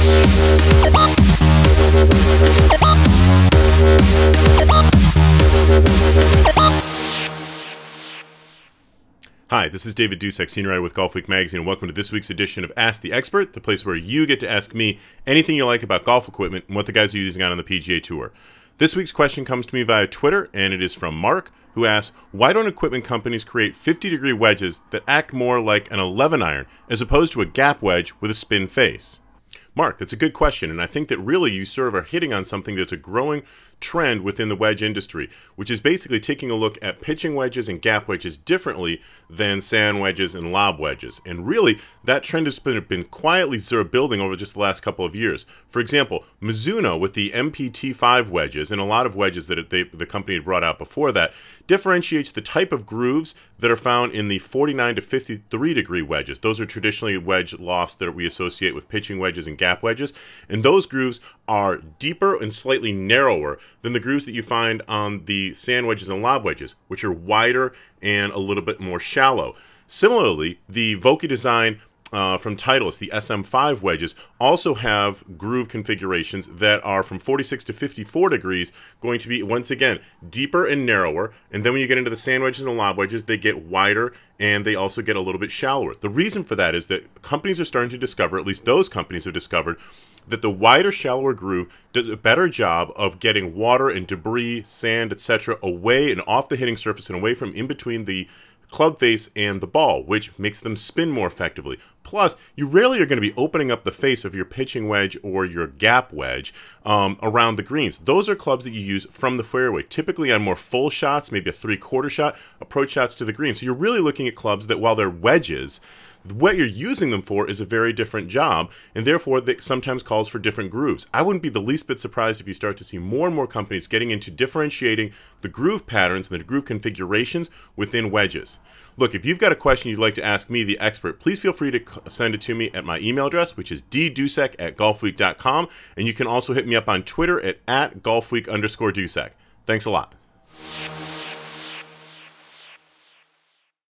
Hi, this is David Dusek, senior writer with Golfweek magazine, and welcome to this week's edition of Ask the Expert, the place where you get to ask me anything you like about golf equipment and what the guys are using on the PGA Tour. This week's question comes to me via Twitter, and it is from Mark, who asks, why don't equipment companies create 50-degree wedges that act more like an 11-iron as opposed to a gap wedge with a spin face? Mark, that's a good question, and I think that really you sort of are hitting on something that's a growing trend within the wedge industry, which is basically taking a look at pitching wedges and gap wedges differently than sand wedges and lob wedges. And really, that trend has been quietly sort of building over just the last couple of years. For example, Mizuno with the MPT5 wedges, and a lot of wedges that the company had brought out before that, differentiates the type of grooves that are found in the 49 to 53 degree wedges. Those are traditionally wedge lofts that we associate with pitching wedges and gap wedges, and those grooves are deeper and slightly narrower than the grooves that you find on the sand wedges and lob wedges, which are wider and a little bit more shallow. Similarly, the Vokey design from Titleist, the SM5 wedges, also have groove configurations that are from 46 to 54 degrees, going to be, once again, deeper and narrower. And then when you get into the sand wedges and the lob wedges, they get wider and they also get a little bit shallower. The reason for that is that companies are starting to discover, at least those companies have discovered, that the wider, shallower groove does a better job of getting water and debris, sand, etc. away and off the hitting surface and away from in between the club face and the ball, which makes them spin more effectively. Plus, you rarely are going to be opening up the face of your pitching wedge or your gap wedge around the greens. Those are clubs that you use from the fairway, typically on more full shots, maybe a three-quarter shot, approach shots to the green. So you're really looking at clubs that, while they're wedges, what you're using them for is a very different job, and therefore that sometimes calls for different grooves. I wouldn't be the least bit surprised if you start to see more and more companies getting into differentiating the groove patterns and the groove configurations within wedges. Look, if you've got a question you'd like to ask me, the expert, please feel free to send it to me at my email address, which is ddusek@golfweek.com, and you can also hit me up on Twitter at @golfweek_Dusek. Thanks a lot.